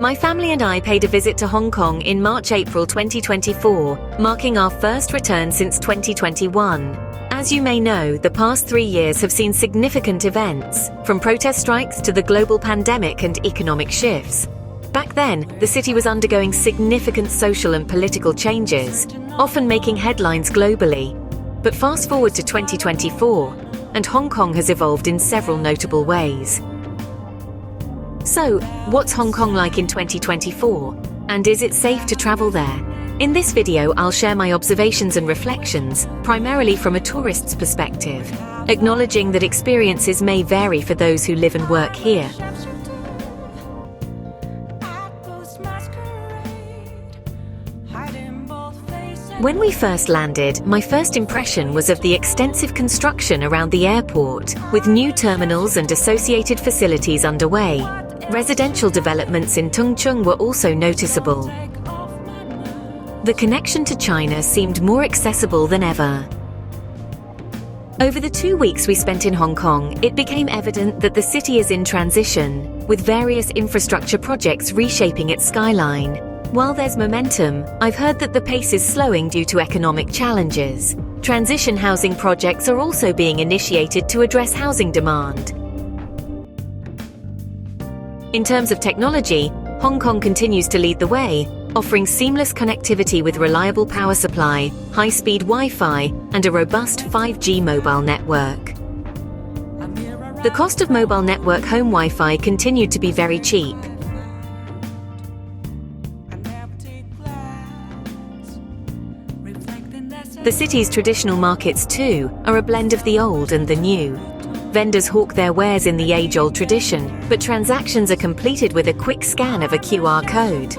My family and I paid a visit to Hong Kong in March-April 2024, marking our first return since 2021. As you may know, the past 3 years have seen significant events, from protest strikes to the global pandemic and economic shifts. Back then, the city was undergoing significant social and political changes, often making headlines globally. But fast forward to 2024, and Hong Kong has evolved in several notable ways. So, what's Hong Kong like in 2024? And is it safe to travel there? In this video, I'll share my observations and reflections, primarily from a tourist's perspective, acknowledging that experiences may vary for those who live and work here. When we first landed, my first impression was of the extensive construction around the airport, with new terminals and associated facilities underway. Residential developments in Tung Chung were also noticeable. The connection to China seemed more accessible than ever. Over the 2 weeks we spent in Hong Kong, it became evident that the city is in transition, with various infrastructure projects reshaping its skyline. While there's momentum, I've heard that the pace is slowing due to economic challenges. Transition housing projects are also being initiated to address housing demand. In terms of technology, Hong Kong continues to lead the way, offering seamless connectivity with reliable power supply, high-speed Wi-Fi, and a robust 5G mobile network. The cost of mobile network home Wi-Fi continued to be very cheap. The city's traditional markets, too, are a blend of the old and the new. Vendors hawk their wares in the age-old tradition, but transactions are completed with a quick scan of a QR code.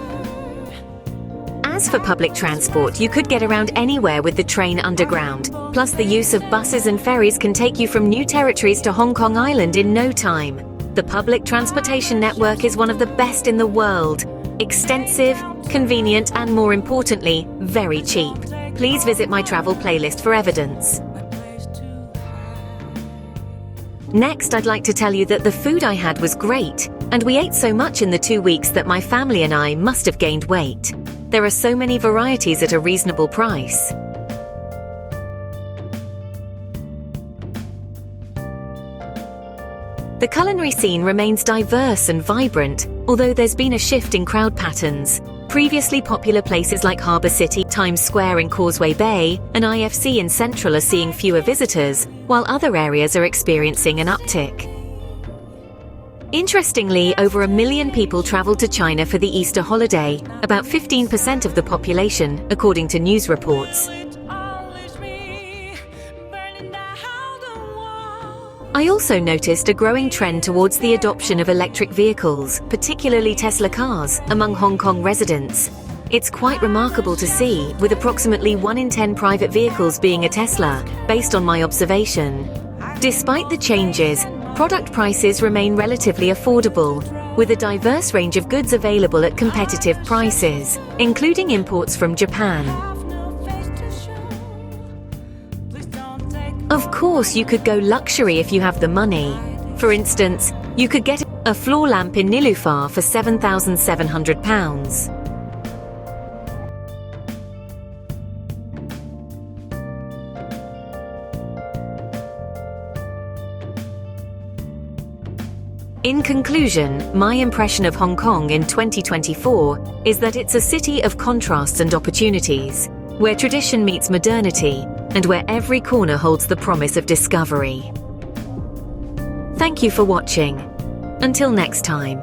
As for public transport, you could get around anywhere with the train underground, plus the use of buses and ferries can take you from new territories to Hong Kong Island in no time. The public transportation network is one of the best in the world. Extensive, convenient, and more importantly, very cheap. Please visit my travel playlist for evidence. Next, I'd like to tell you that the food I had was great, and we ate so much in the 2 weeks that my family and I must have gained weight. There are so many varieties at a reasonable price. The culinary scene remains diverse and vibrant, although there's been a shift in crowd patterns. Previously popular places like Harbour City, Times Square in Causeway Bay, and IFC in Central are seeing fewer visitors, while other areas are experiencing an uptick. Interestingly, over 1 million people traveled to China for the Easter holiday, about 15% of the population, according to news reports. I also noticed a growing trend towards the adoption of electric vehicles, particularly Tesla cars, among Hong Kong residents. It's quite remarkable to see, with approximately 1 in 10 private vehicles being a Tesla, based on my observation. Despite the changes, product prices remain relatively affordable, with a diverse range of goods available at competitive prices, including imports from Japan. Of course, you could go luxury if you have the money. For instance, you could get a floor lamp in Nilufar for £7,700. In conclusion, my impression of Hong Kong in 2024 is that it's a city of contrasts and opportunities, where tradition meets modernity, and where every corner holds the promise of discovery. Thank you for watching. Until next time.